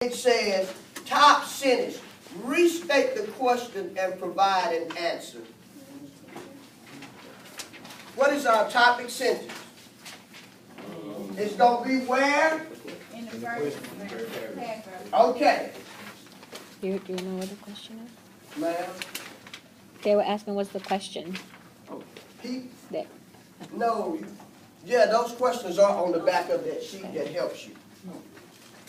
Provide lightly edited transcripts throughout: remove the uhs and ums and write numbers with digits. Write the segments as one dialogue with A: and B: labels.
A: It says, top sentence, restate the question and provide an answer. What is our topic sentence? It's going to be where?
B: In the first paragraph.
A: Okay.
C: Do you know what the question is?
A: Ma'am?
C: They were asking what's the question. There.
A: No. Yeah, those questions are on the back of that sheet that helps you.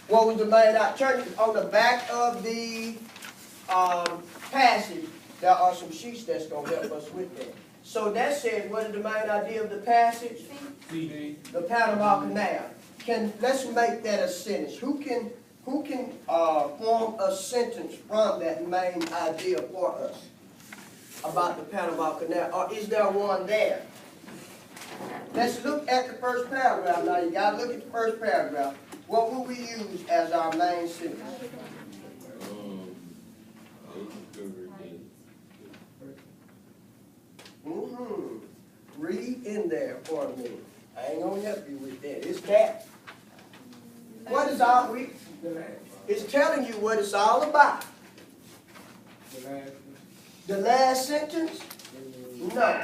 A: What was the main turn on the back of the passage? There are some sheets that's going to help us with that. So that said, what is the main idea of the passage? The Panama Canal. Let's make that a sentence. Who can form a sentence from that main idea for us about the Panama Canal? Or is there one there? Let's look at the first paragraph. Now you got to look at the first paragraph. What will we use as our main sentence? Read in there for a minute. I ain't gonna help you with that. It's that. What is all it's telling you what it's all about. The last sentence? No.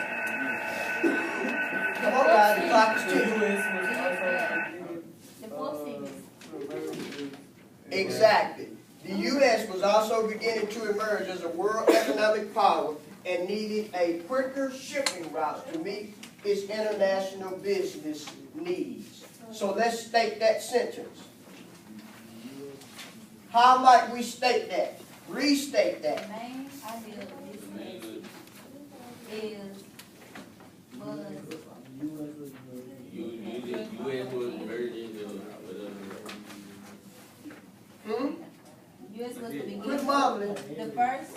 A: Come on, guys, the clock is ticking.
B: The fourth sentence.
A: Exactly. The U.S. was also beginning to emerge as a world economic power and needed a quicker shipping route to meet its international business needs. So let's state that sentence. How might we state that? Restate that.
B: The main idea of this message is
D: U.S. was merging
B: U.S. was the beginning.
A: Quit mumbling.
B: The first.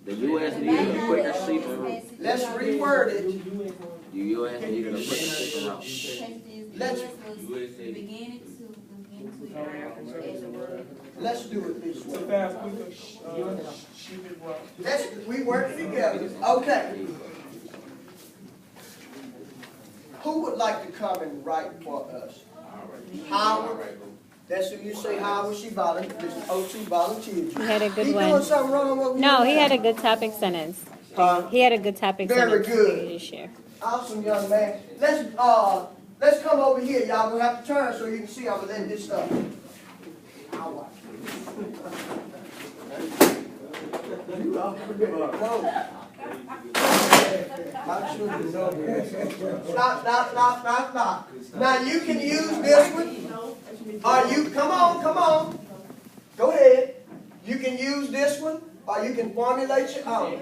E: The U.S.
B: The
E: needed
B: main
E: a quicker
B: idea of
E: shipping
B: this
E: route.
B: message
A: Let's
B: is
A: reword it.
E: The U.S. needed a quicker shipping route.
B: the U.S. was beginning to emerge as a world.
A: Let's do it this way.
F: fast, quicker shipping route.
A: We work together. Okay. Who would like to come and write for us? Howard. That's who you say, Howard. She volunteered. O2 volunteered.
C: He had a good
A: He
C: one.
A: doing something wrong over
C: No,
A: here?
C: he had a good topic sentence.
A: Huh?
C: He had a good topic
A: Very
C: sentence.
A: good.
C: You share.
A: Awesome, young man. Let's come over here. Y'all gonna have to turn so you can see I'm gonna let this stuff. Stop. Now you can use this one. Come on. Go ahead. You can use this one, or you can formulate your own.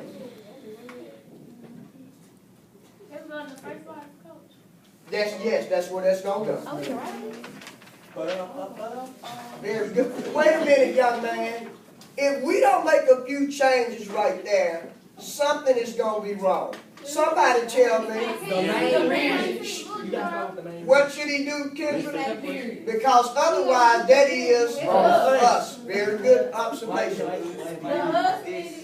A: That's where that's gonna go.
B: Oh, you're right.
A: Very good. Wait a minute, young man. If we don't make a few changes right there, something is gonna be wrong. Somebody tell me. What should he do, Kendra? Because otherwise, that is us. Very good observation.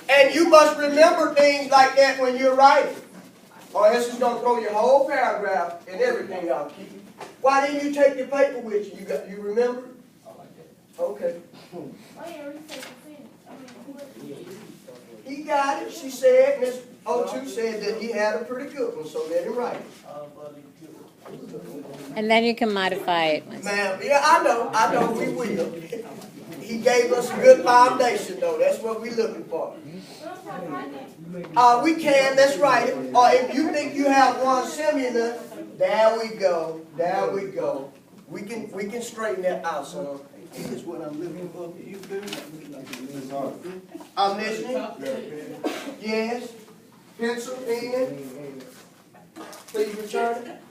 A: And you must remember things like that when you're writing, or else it's going to throw your whole paragraph and everything out. Why didn't you take your paper with you? You remember? Okay. He got it. She said, Miss O2 said that he had a pretty good one, so let him write it.
C: And then you can modify it.
A: Ma'am, yeah, I know, we will. He gave us a good foundation, though. That's what we're looking for. We can, that's right. Or if you think you have one similar, there we go. We can straighten that out, son. Here's what I'm looking for. You good? I'm listening. Yes. Pencil, pen. Please return it.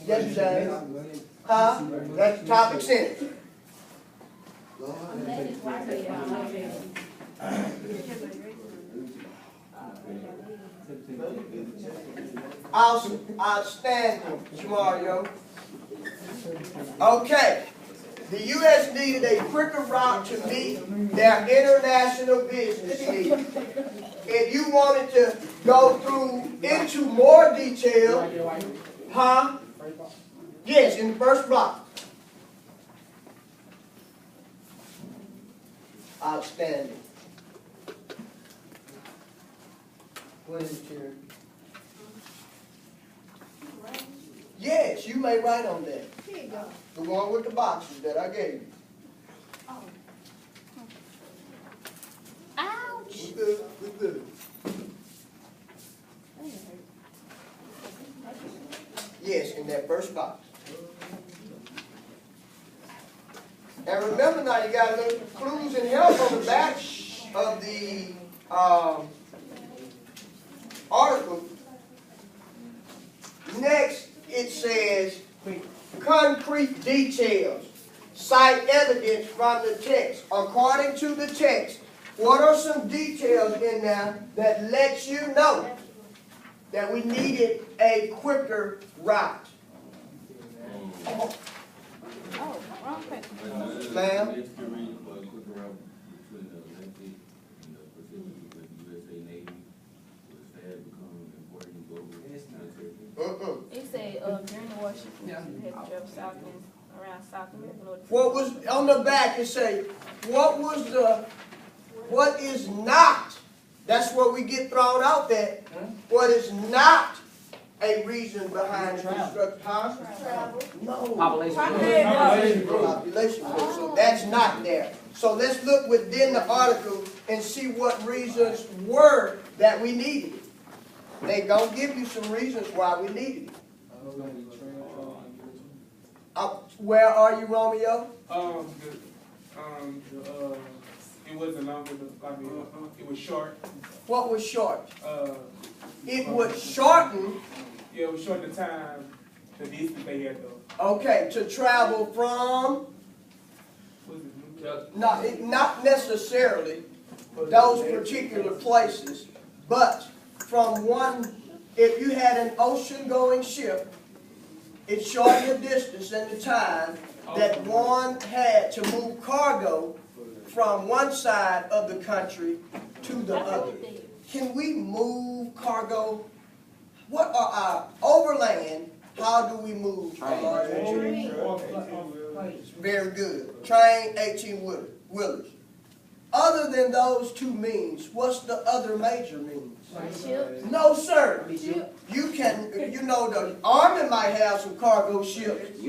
A: Yes, James. Huh? That's the topic sentence. Awesome. Outstanding, Mario. Okay. The U.S. needed a quicker route to meet their international business needs. If you wanted to go through into more detail, huh? Yes, in the first block. Outstanding. What is it, Terry? Yes, you may write on that.
B: Here you go.
A: The one with the boxes that I gave you.
B: Oh.
C: Ouch.
A: We good, we good. Yes, in that first box. And remember now, you got little clues and help on the back of the article. Next, it says, concrete details. Cite evidence from the text. According to the text, what are some details in there that lets you know that we needed a quicker route?
B: Oh, wrong paper.
A: Ma'am?
B: It said, during the worship, we had to travel south and around South America.
A: What was on the back? It say, what is not? That's where we get thrown out there. What is not a reason behind construction? Huh?
B: Travel.
A: No.
E: Population.
A: Population growth. So that's not there. So let's look within the article and see what reasons were that we needed it. They gonna give you some reasons why we needed it. Where are you, Romeo?
F: It wasn't long, it was short.
A: What was short? It was shortened.
F: Yeah, it was short the time, the distance they had though.
A: Okay, to travel from,
F: Was it
A: not necessarily those particular places, but from one, if you had an ocean-going ship, it shortened the distance and the time that one had to move cargo from one side of the country to the other. Can we move cargo? What are our overland? How do we move? Very good. Train, 18-wheelers. Other than those two means, what's the other major means? No, sir. You can, the Army might have some cargo ships.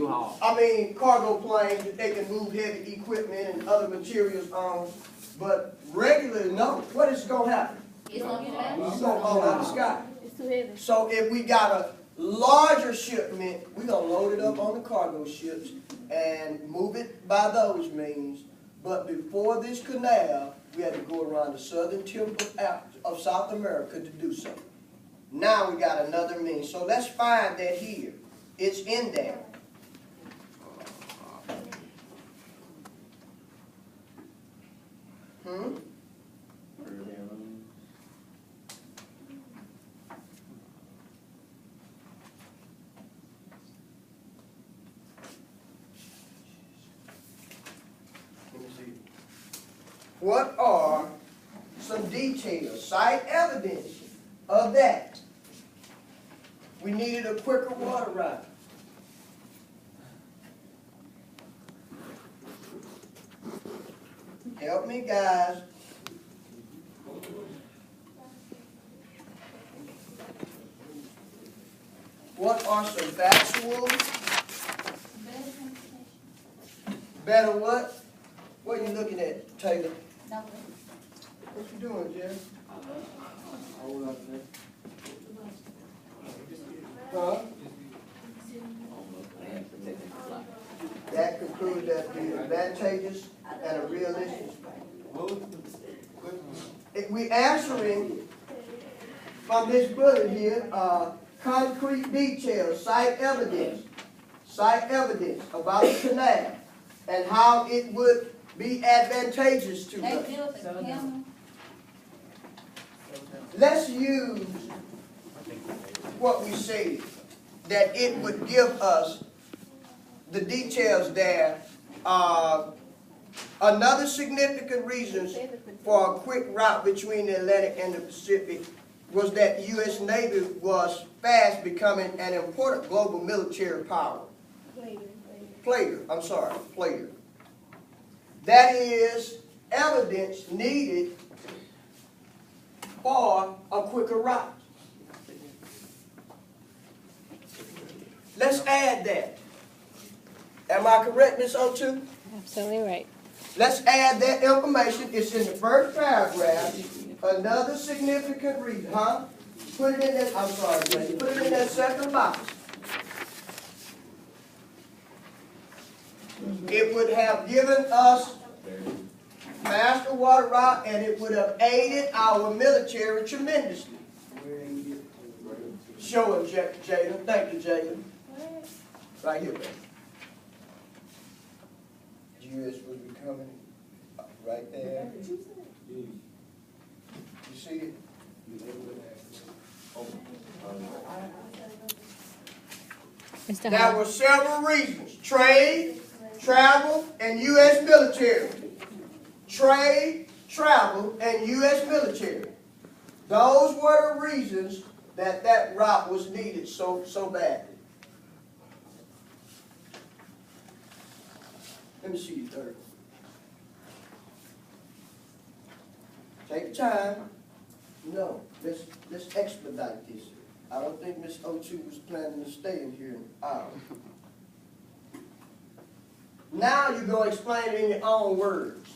A: Cargo planes that they can move heavy equipment and other materials on. But regularly, no. What is going to happen?
B: It's gonna get out.
A: It's going to fall out of the sky.
B: It's too heavy.
A: So if we got a larger shipment, we're going to load it up on the cargo ships and move it by those means. But before this canal, we had to go around the southern tip of South America to do so. Now we got another means. So let's find that here. It's in there. What are some details, cite evidence of that? We needed a quicker water route. Help me, guys. What are some factual? Better what? What are you looking at, Taylor? What you doing, Jeff? Huh? That concludes that the advantageous and a realistic. If we answering from this bullet here, concrete details, cite evidence about the canal and how it would be advantageous to
B: They
A: us.
B: built the camel.
A: Let's use what we say, that it would give us the details there. Another significant reason for a quick route between the Atlantic and the Pacific was that the U.S. Navy was fast becoming an important global military power. Player. That is evidence needed for a quicker route. Let's add that. Am I correct, Ms. O2?
C: Absolutely right.
A: Let's add that information. It's in the first paragraph. Another significant reason, huh? Put it in that, I'm sorry, Jay. Put it in that second box. It would have given us faster water route, and it would have aided our military tremendously. Show him, Jalen. Thank you, Jalen. Right here, baby. US will be coming right there. You see it?
C: Mr.
A: There
C: Holland.
A: were several reasons. Trade, travel, and U.S. military. Trade, travel, and U.S. military. Those were the reasons that that route was needed so badly. Let me see you third. Take your time. No, let's expedite this. I don't think Ms. O2 was planning to stay in here an hour. Now you're going to explain it in your own words.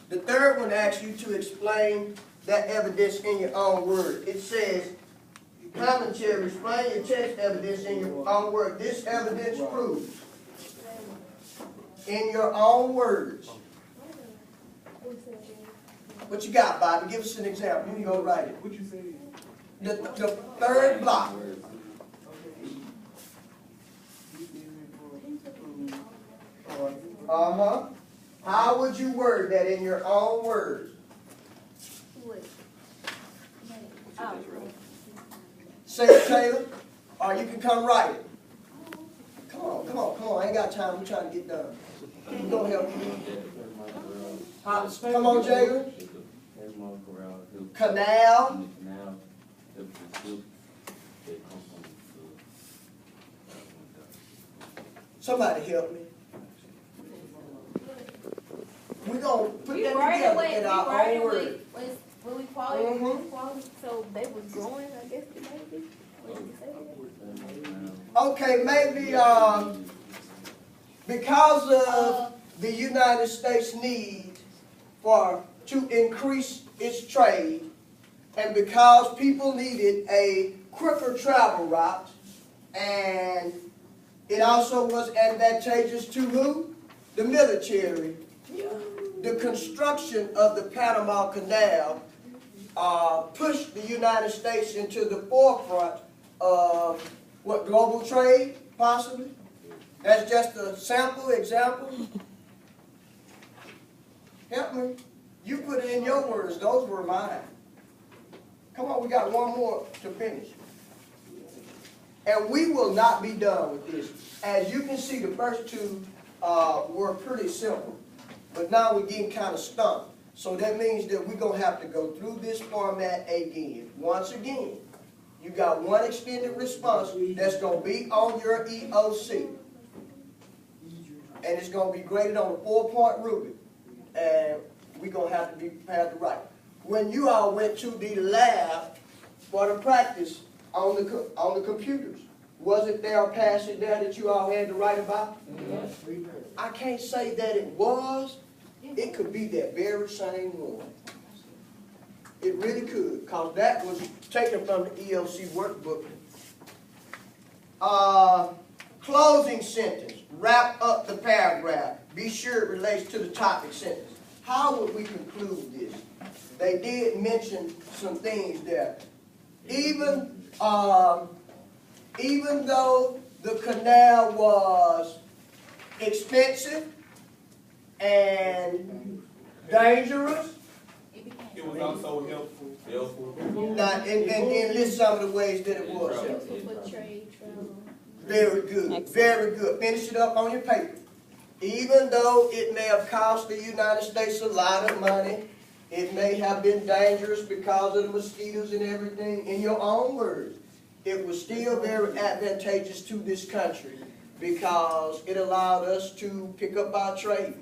A: The third one asks you to explain that evidence in your own words. It says, commentary, explain your text evidence in your own words. This evidence proves. In your own words. What you got, Bobby? Give us an example. You can go write it.
F: What you say?
A: The third block. Uh-huh. How would you word that in your own words? Say it, Taylor, or you can come write it. Come on. I ain't got time. We're trying to get done. Who's gonna help you? Come on, Jalen. Canal. Somebody help me. We're going to put that together in our own words.
B: When we quality,
A: Mhm.
B: so they was growing, I guess, maybe? What did you say?
A: Okay, maybe because of the United States need to increase its trade, and because people needed a quicker travel route, and it also was advantageous to who? The military. The construction of the Panama Canal pushed the United States into the forefront of what, global trade, possibly? That's just a sample example. Help me. You put it in your words. Those were mine. Come on, we got one more to finish. And we will not be done with this. As you can see, the first two were pretty simple. But now we're getting kind of stumped. So that means that we're going to have to go through this format again. Once again, you got one extended response that's going to be on your EOC. And it's going to be graded on a 4-point rubric. And we're going to have to be prepared to write. When you all went to the lab for the practice on the computers, wasn't there a passage there that you all had to write about? Yes. I can't say that it was. It could be that very same one. It really could, because that was taken from the EOC workbook. Closing sentence. Wrap up the paragraph. Be sure it relates to the topic sentence. How would we conclude this? They did mention some things there. Even though the canal was expensive and dangerous,
F: It was also helpful.
A: and list some of the ways that it was helpful.
B: For trade, travel.
A: Very good, very good. Finish it up on your paper. Even though it may have cost the United States a lot of money, it may have been dangerous because of the mosquitoes and everything, in your own words, it was still very advantageous to this country because it allowed us to pick up our trade.